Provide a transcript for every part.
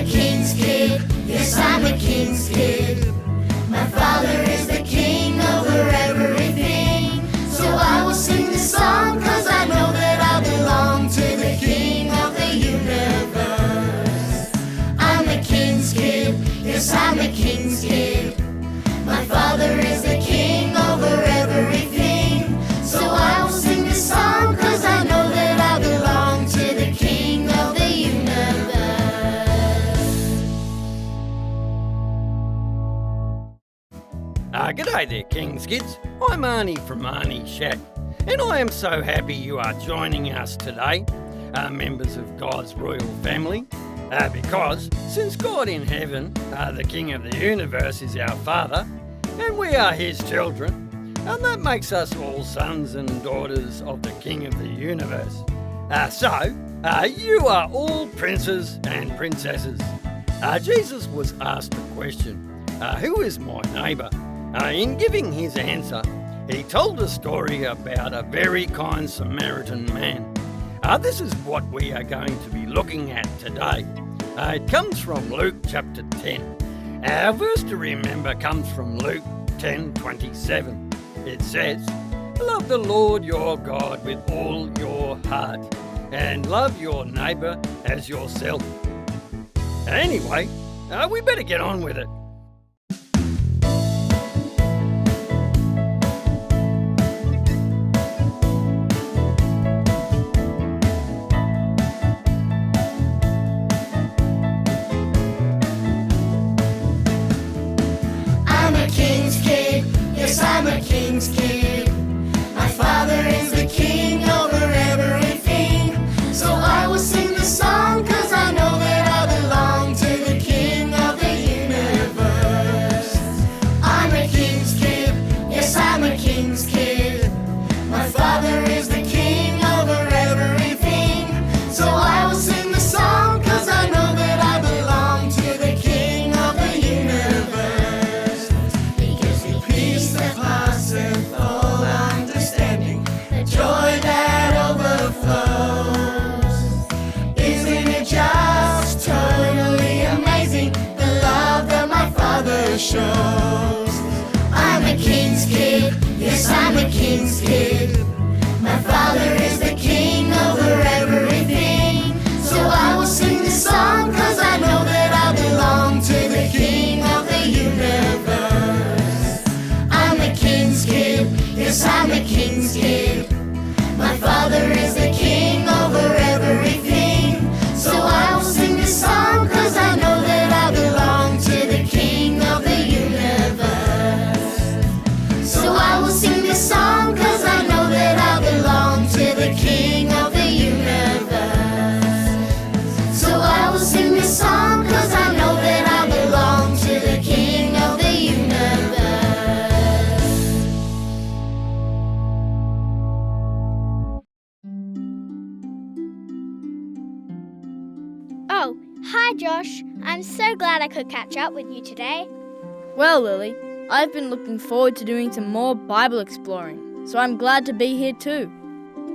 a king's kid, yes, I'm a king's kid. My father is the king over everything. So I will sing this song, cause I know that I belong to the king of the universe. I'm a king's kid, yes, I'm a king's kid. My father is the king over everything. So I will sing this song, cause I know that I belong to the king of the universe. G'day there, King's Kids. I'm Arnie from Arnie's Shack, and I am so happy you are joining us today, members of God's royal family, because since God in heaven, the King of the universe, is our Father, and we are His children, and that makes us all sons and daughters of the King of the universe. You are all princes and princesses. Jesus was asked a question, who is my neighbour? In giving his answer, he told a story about a very kind Samaritan man. This is what we are going to be looking at today. It comes from Luke chapter 10. Our verse to remember comes from Luke 10:27. It says, "Love the Lord your God with all your heart, and love your neighbour as yourself." Anyway, we better get on with it. I'm a king's kid. My father is the king over everything. So I will sing this song, cause I know that I belong to the king of the universe. I'm a king's kid, yes, I'm a king's kid. My father is the king over everything. So I will sing this song, cause I know that I belong to the king of the universe. He gives me peace that passeth all understanding, the joy that overflows. Isn't it just totally amazing, the love that my Father shows? I'm a king's kid, yes, I'm a king's kid. My Father is the king over everything. So I will sing this song, cause I know that I belong to the king of the universe. I'm a king's kid, yes, I'm a king's kid. My Father is the king over everything. So I will sing this song, cause I know that I belong to the king of the universe. So I will sing this song, cause I know that I belong to the king of the universe. So I will sing this song, cause I know that I belong to the king of the universe. Oh, hi Josh. I'm so glad I could catch up with you today. Well, Lily, I've been looking forward to doing some more Bible exploring, so I'm glad to be here too.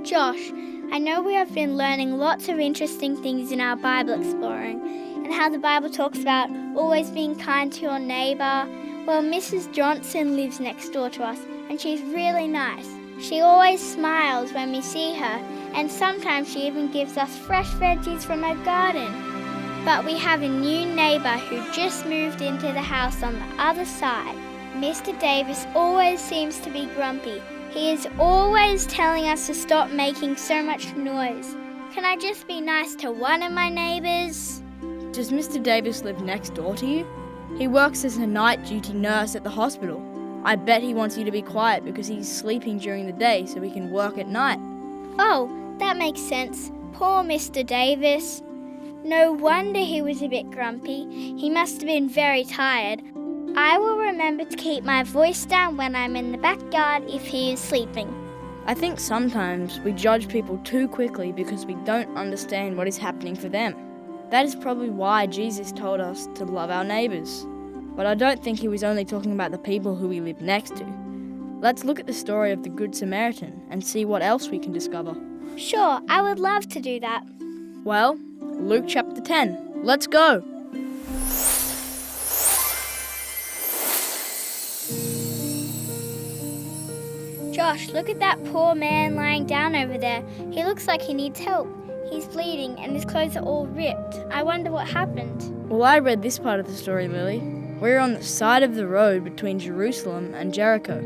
Josh, I know we have been learning lots of interesting things in our Bible exploring, and how the Bible talks about always being kind to your neighbour. Well, Mrs. Johnson lives next door to us, and she's really nice. She always smiles when we see her, and sometimes she even gives us fresh veggies from her garden. But we have a new neighbour who just moved into the house on the other side. Mr. Davis always seems to be grumpy. He is always telling us to stop making so much noise. Can I just be nice to one of my neighbours? Does Mr. Davis live next door to you? He works as a night duty nurse at the hospital. I bet he wants you to be quiet because he's sleeping during the day so he can work at night. Oh, that makes sense. Poor Mr. Davis. No wonder he was a bit grumpy. He must have been very tired. I will remember to keep my voice down when I'm in the backyard if he is sleeping. I think sometimes we judge people too quickly because we don't understand what is happening for them. That is probably why Jesus told us to love our neighbours. But I don't think he was only talking about the people who we live next to. Let's look at the story of the Good Samaritan and see what else we can discover. Sure, I would love to do that. Well, Luke chapter 10. Let's go! Josh, look at that poor man lying down over there. He looks like he needs help. He's bleeding and his clothes are all ripped. I wonder what happened. Well, I read this part of the story, Lily. We're on the side of the road between Jerusalem and Jericho.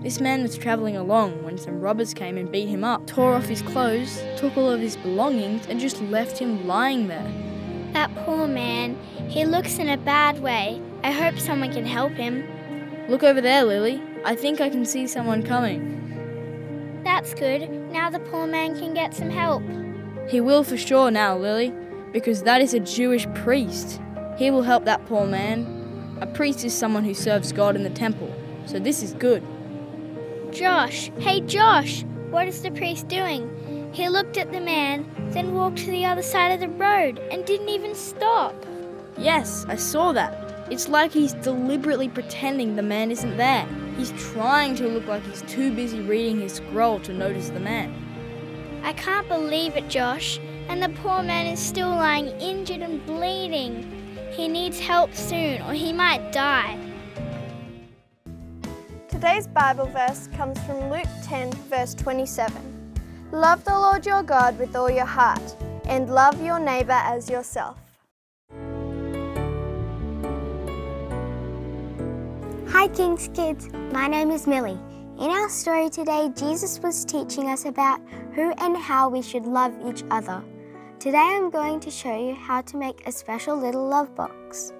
This man was travelling along when some robbers came and beat him up, tore off his clothes, took all of his belongings and just left him lying there. That poor man, he looks in a bad way. I hope someone can help him. Look over there, Lily. I think I can see someone coming. That's good. Now the poor man can get some help. He will for sure now, Lily, because that is a Jewish priest. He will help that poor man. A priest is someone who serves God in the temple, so this is good. Josh, hey Josh, what is the priest doing? He looked at the man, then walked to the other side of the road and didn't even stop. Yes, I saw that. It's like he's deliberately pretending the man isn't there. He's trying to look like he's too busy reading his scroll to notice the man. I can't believe it, Josh. And the poor man is still lying injured and bleeding. He needs help soon or he might die. Today's Bible verse comes from Luke 10, verse 27. Love the Lord your God with all your heart, and love your neighbour as yourself. Hi King's Kids, my name is Millie. In our story today, Jesus was teaching us about who and how we should love each other. Today I'm going to show you how to make a special little love box.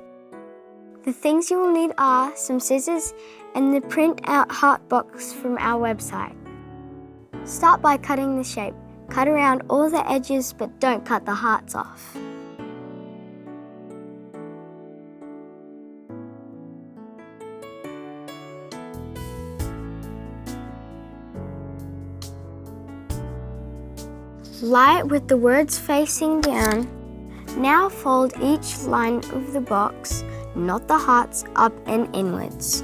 The things you will need are some scissors and the print out heart box from our website. Start by cutting the shape. Cut around all the edges but don't cut the hearts off. Lie it with the words facing down. Now fold each line of the box, not the hearts, up and inwards.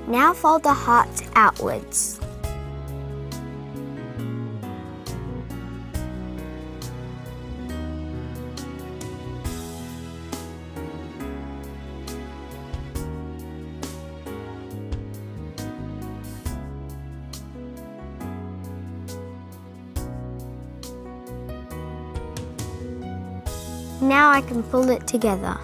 Now fold the hearts outwards. Now I can pull it together.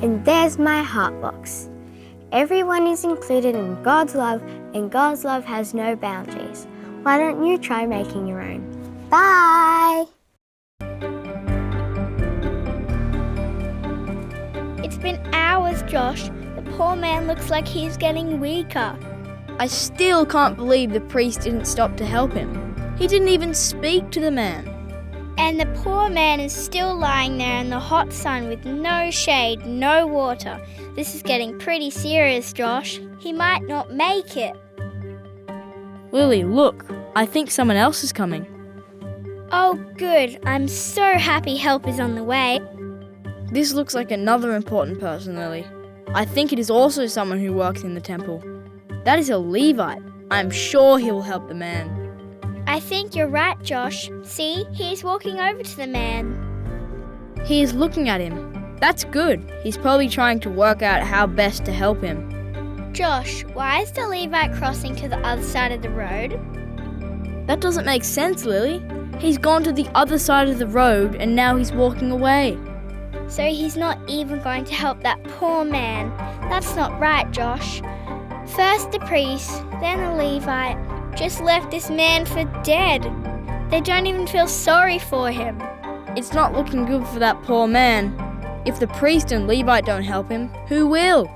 And there's my heart box. Everyone is included in God's love, and God's love has no boundaries. Why don't you try making your own? Bye! It's been hours, Josh. The poor man looks like he's getting weaker. I still can't believe the priest didn't stop to help him. He didn't even speak to the man. And the poor man is still lying there in the hot sun with no shade, no water. This is getting pretty serious, Josh. He might not make it. Lily, look. I think someone else is coming. Oh, good. I'm so happy help is on the way. This looks like another important person, Lily. I think it is also someone who works in the temple. That is a Levite. I'm sure he will help the man. I think you're right, Josh. See, he's walking over to the man. He is looking at him. That's good. He's probably trying to work out how best to help him. Josh, why is the Levite crossing to the other side of the road? That doesn't make sense, Lily. He's gone to the other side of the road and now he's walking away. So he's not even going to help that poor man. That's not right, Josh. First the priest, then the Levite, just left this man for dead. They don't even feel sorry for him. It's not looking good for that poor man. If the priest and Levite don't help him, who will?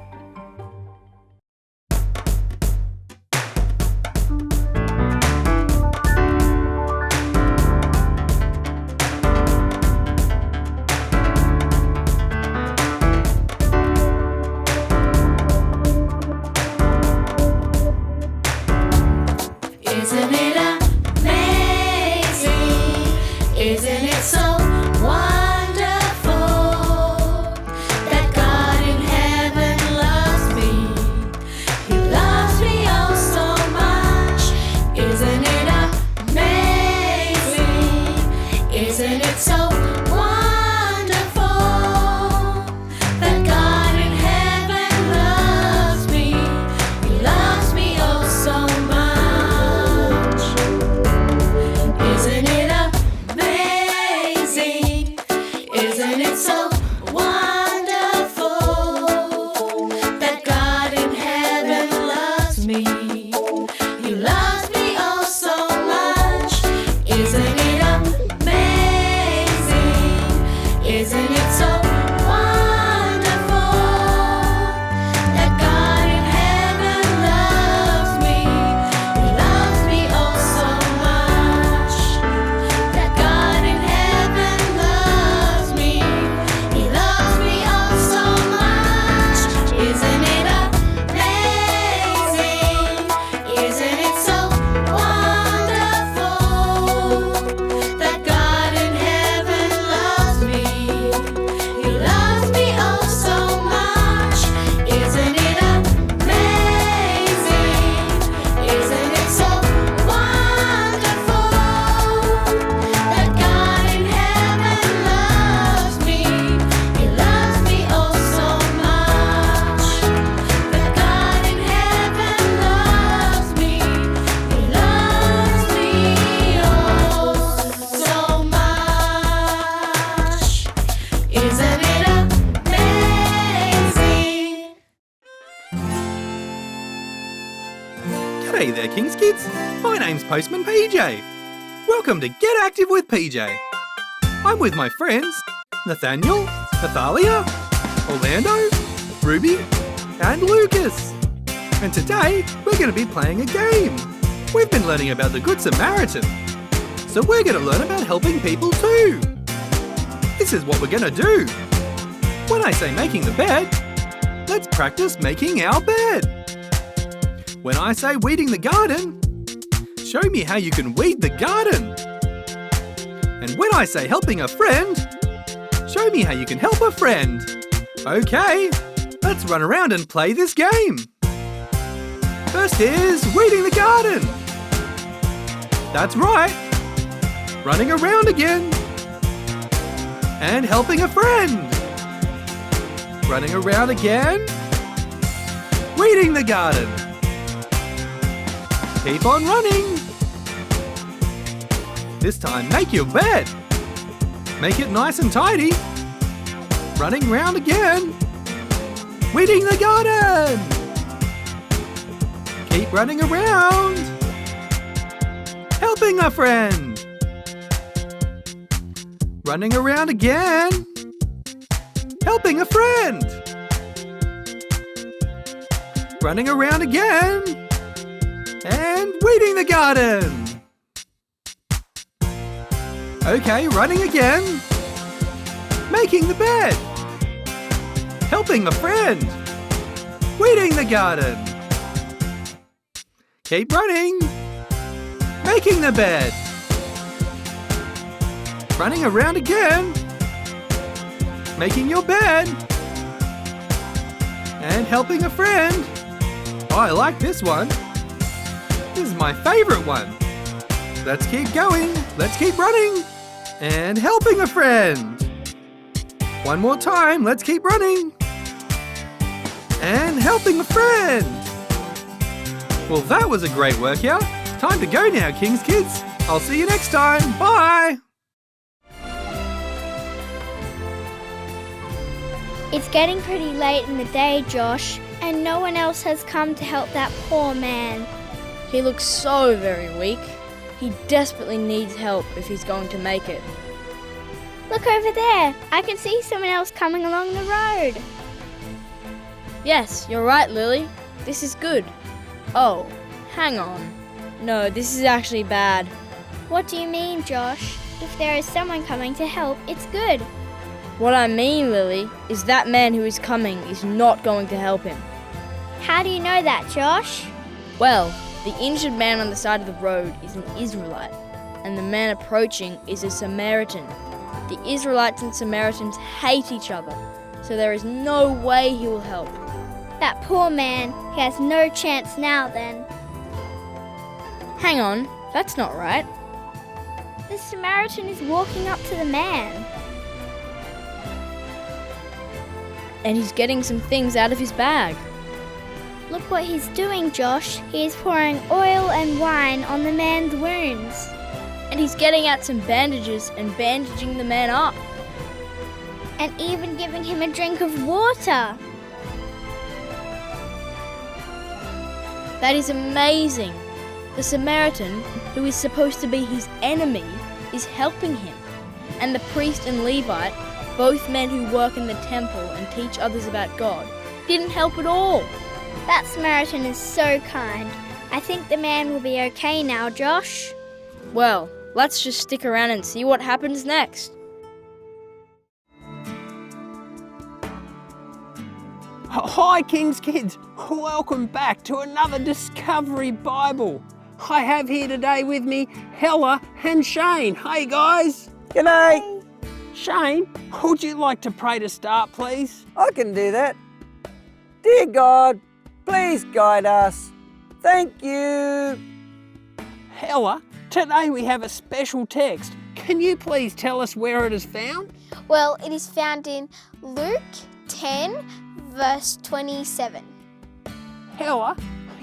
G'day there, King's Kids. My name's Postman PJ. Welcome to Get Active with PJ. I'm with my friends Nathaniel, Nathalia, Orlando, Ruby, and Lucas. And today we're going to be playing a game. We've been learning about the Good Samaritan. So we're going to learn about helping people too. This is what we're going to do. When I say making the bed, let's practice making our bed. When I say weeding the garden, show me how you can weed the garden. And when I say helping a friend, show me how you can help a friend. Okay, let's run around and play this game. First is weeding the garden. That's right. Running around again. And helping a friend. Running around again. Weeding the garden. Keep on running. This time, make your bed. Make it nice and tidy. Running round again. Weeding the garden. Keep running around. Helping a friend. Running around again. Helping a friend. Running around again. And weeding the garden. Okay, running again. Making the bed. Helping a friend. Weeding the garden. Keep running. Making the bed. Running around again. Making your bed. And helping a friend. Oh, I like this one. This is my favourite one. Let's keep going. Let's keep running. And helping a friend. One more time. Let's keep running. And helping a friend. Well, that was a great workout. Time to go now, King's Kids. I'll see you next time. Bye. It's getting pretty late in the day, Josh, and no one else has come to help that poor man. He looks so very weak. He desperately needs help if he's going to make it. Look over there. I can see someone else coming along the road. Yes, you're right, Lily. This is good. Oh, hang on. No, this is actually bad. What do you mean, Josh? If there is someone coming to help, it's good. What I mean, Lily, is that man who is coming is not going to help him. How do you know that, Josh? Well, the injured man on the side of the road is an Israelite, and the man approaching is a Samaritan. The Israelites and Samaritans hate each other, so there is no way he will help. That poor man, he has no chance now then. Hang on, that's not right. The Samaritan is walking up to the man. And he's getting some things out of his bag. Look what he's doing, Josh. He is pouring oil and wine on the man's wounds. And he's getting out some bandages and bandaging the man up. And even giving him a drink of water. That is amazing. The Samaritan, who is supposed to be his enemy, is helping him. And the priest and Levite, both men who work in the temple and teach others about God, didn't help at all. That Samaritan is so kind. I think the man will be okay now, Josh. Well, let's just stick around and see what happens next. Hi, King's Kids. Welcome back to another Discovery Bible. I have here today with me Hella and Shane. Hey, guys. G'day. Shane, would you like to pray to start, please? I can do that. Dear God, please guide us. Thank you. Hella, today we have a special text. Can you please tell us where it is found? Well, it is found in Luke 10, verse 27. Hella,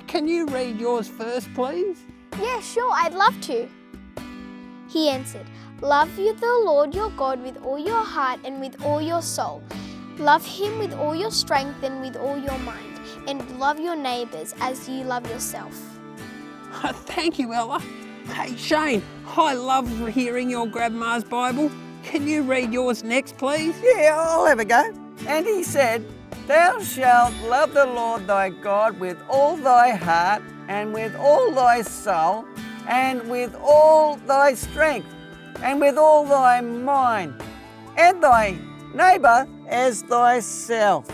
can you read yours first, please? Yeah, sure, I'd love to. He answered, "Love you, the Lord your God, with all your heart and with all your soul. Love him with all your strength and with all your mind, and love your neighbours as you love yourself." Thank you, Ella. Hey, Shane, I love hearing your grandma's Bible. Can you read yours next, please? Yeah, I'll have a go. And he said, Thou shalt love the Lord thy God with all thy heart, and with all thy soul, and with all thy strength, and with all thy mind, and thy neighbour as thyself.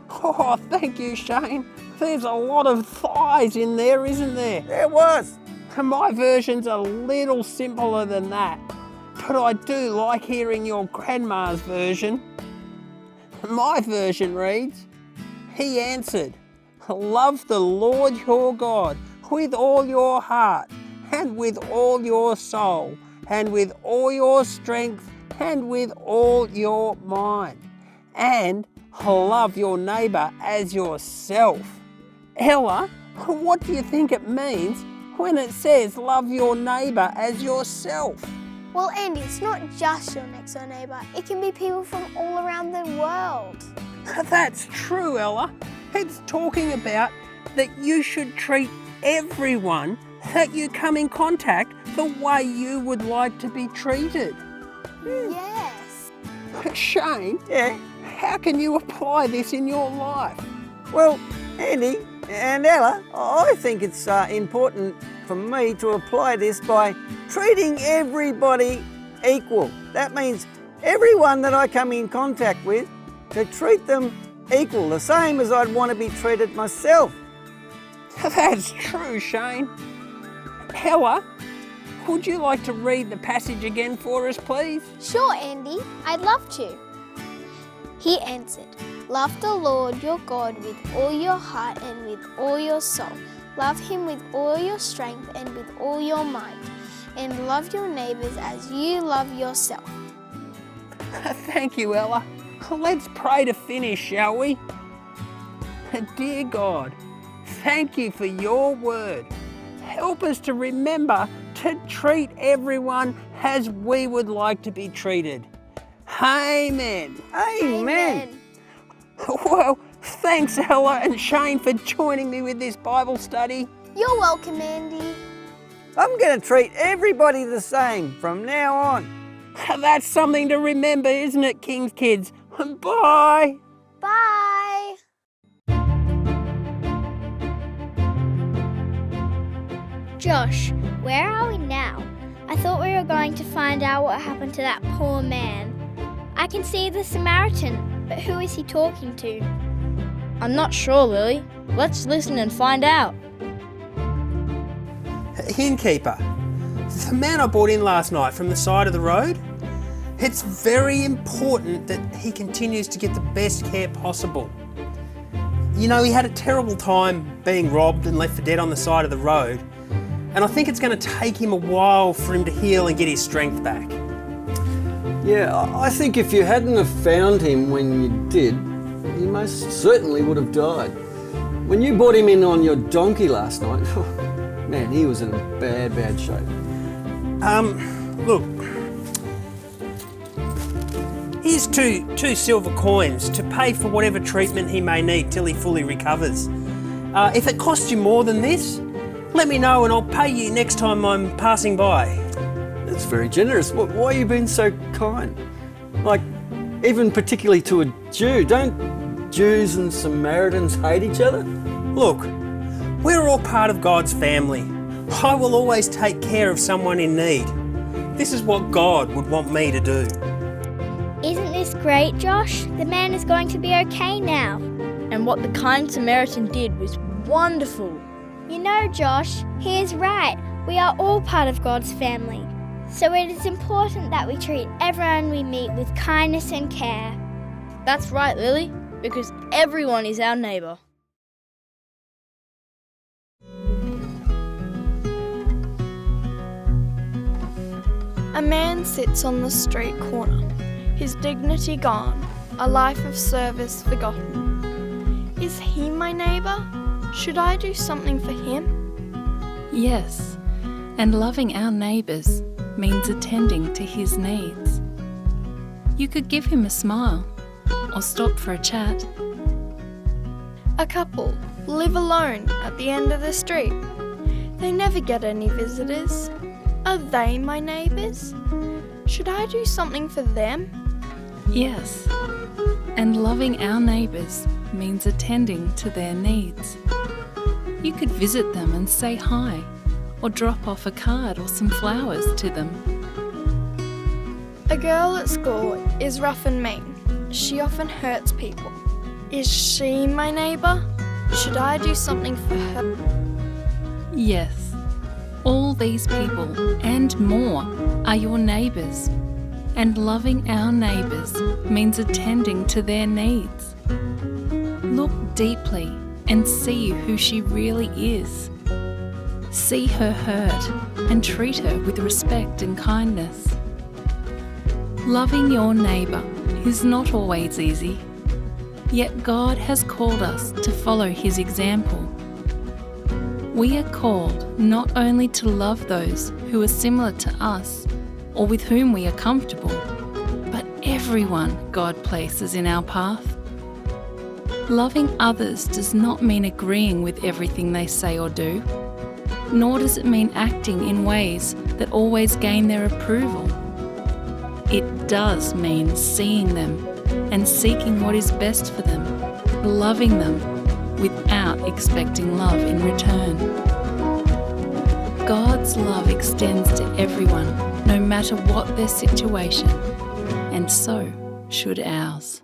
Oh, thank you, Shane. There's a lot of thighs in there, isn't there? There was. My version's a little simpler than that, but I do like hearing your grandma's version. My version reads, He answered, Love the Lord your God with all your heart, and with all your soul, and with all your strength, and with all your mind, and love your neighbour as yourself. Ella, what do you think it means when it says love your neighbour as yourself? Well, Andy, it's not just your next door neighbour. It can be people from all around the world. That's true, Ella. It's talking about that you should treat everyone that you come in contact the way you would like to be treated. Yes. Shane, Yeah. how can you apply this in your life? Well, Andy and Ella, I think it's important for me to apply this by treating everybody equal. That means everyone that I come in contact with, to treat them equal, the same as I'd want to be treated myself. That's true, Shane. Ella, would you like to read the passage again for us, please? Sure, Andy, I'd love to. He answered, Love the Lord your God with all your heart and with all your soul. Love him with all your strength and with all your mind. And love your neighbours as you love yourself. Thank you, Ella. Let's pray to finish, shall we? Dear God, thank you for your word. Help us to remember to treat everyone as we would like to be treated. Amen. Amen. Well, thanks, Ella and Shane, for joining me with this Bible study. You're welcome, Andy. I'm going to treat everybody the same from now on. That's something to remember, isn't it, King's Kids? Bye. Bye. Josh, where are we now? I thought we were going to find out what happened to that poor man. I can see the Samaritan, but who is he talking to? I'm not sure, Lily. Let's listen and find out. Innkeeper, the man I brought in last night from the side of the road, it's very important that he continues to get the best care possible. You know, he had a terrible time being robbed and left for dead on the side of the road, and I think it's going to take him a while for him to heal and get his strength back. Yeah, I think if you hadn't have found him when you did, he most certainly would have died. When you brought him in on your donkey last night, man, he was in bad shape. Look, here's two silver coins to pay for whatever treatment he may need till he fully recovers. If it costs you more than this, let me know and I'll pay you next time I'm passing by. That's very generous. Why are you being so kind? Like, even particularly to a Jew. Don't Jews and Samaritans hate each other? Look, we're all part of God's family. I will always take care of someone in need. This is what God would want me to do. Isn't this great, Josh? The man is going to be okay now. And what the kind Samaritan did was wonderful. You know, Josh, he is right. We are all part of God's family. So it is important that we treat everyone we meet with kindness and care. That's right, Lily, because everyone is our neighbour. A man sits on the street corner, his dignity gone, a life of service forgotten. Is he my neighbour? Should I do something for him? Yes, and loving our neighbours means attending to his needs. You could give him a smile or stop for a chat. A couple live alone at the end of the street. They never get any visitors. Are they my neighbours? Should I do something for them? Yes, and loving our neighbours means attending to their needs. You could visit them and say hi, or drop off a card or some flowers to them. A girl at school is rough and mean. She often hurts people. Is she my neighbour? Should I do something for her? Yes, all these people and more are your neighbours, and loving our neighbours means attending to their needs. Look deeply and see who she really is. See her hurt and treat her with respect and kindness. Loving your neighbour is not always easy, yet God has called us to follow His example. We are called not only to love those who are similar to us or with whom we are comfortable, but everyone God places in our path. Loving others does not mean agreeing with everything they say or do, nor does it mean acting in ways that always gain their approval. It does mean seeing them and seeking what is best for them, loving them without expecting love in return. God's love extends to everyone, no matter what their situation, and so should ours.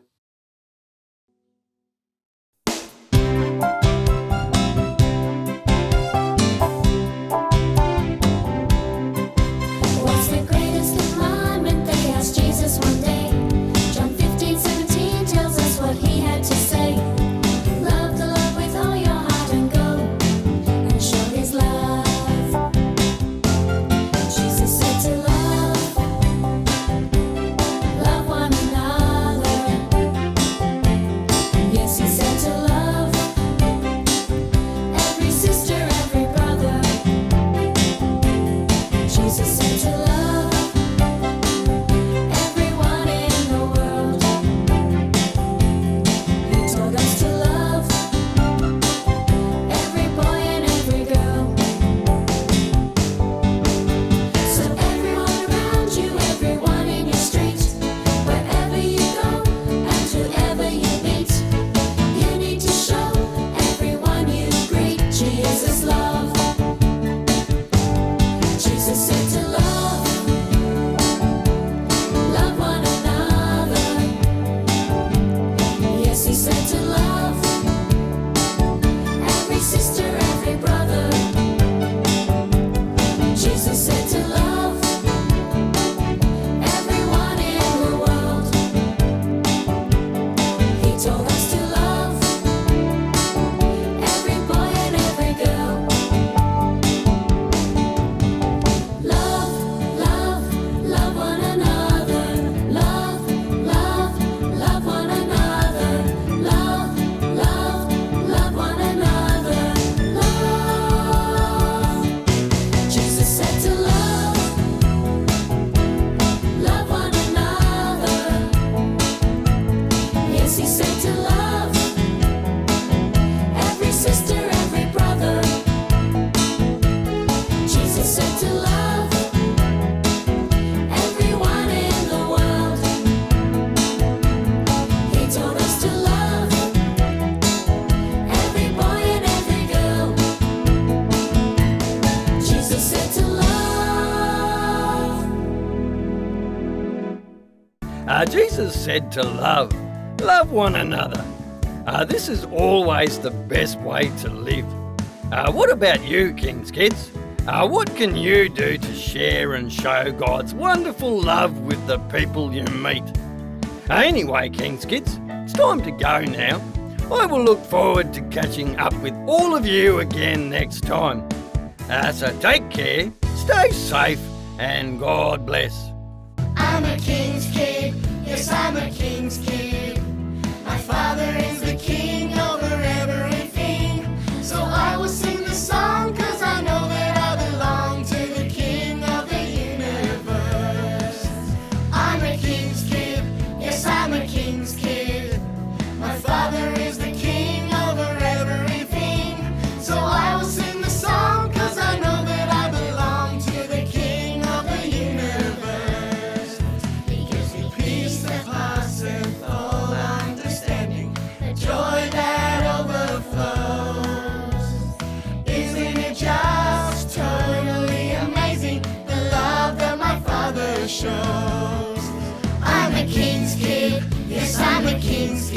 What's the greatest commandment? They asked Jesus one day. John 15:17 tells us what he had to say. Love the Lord with all your heart and go and show his love. Jesus said to love one another. Yes, he said to love every sister, every brother. Jesus said to love everyone in the world. He told us to love every boy and every girl. So everyone around you, everyone in your street, wherever you go and whoever you meet, you need to show everyone you greet Jesus love. Jesus said to love one another. Yes, he said to love every sister, every brother. Jesus said to love everyone in the world. He told us to love every boy and every girl. Love one another. Love one another. Love one another. Love. Jesus said to love one another. Yes, he said to love every sister, every brother. Jesus said to love everyone in the world. He told us to love every boy and every girl. Jesus said to love. Jesus said to love one another. This is always the best way to live. What about you, King's Kids? What can you do to share and show God's wonderful love with the people you meet? Anyway, King's Kids, it's time to go now. I will look forward to catching up with all of you again next time. So take care, stay safe, and God bless. I'm a king's kid, yes, I'm a king's kid. My father is the king over everything. So I will sing the song, 'cause I know that I belong to the king of the universe. I'm a king's kid, yes, I'm a king's kid. My father is the king over everything. So I will sing the song, 'cause I know the King's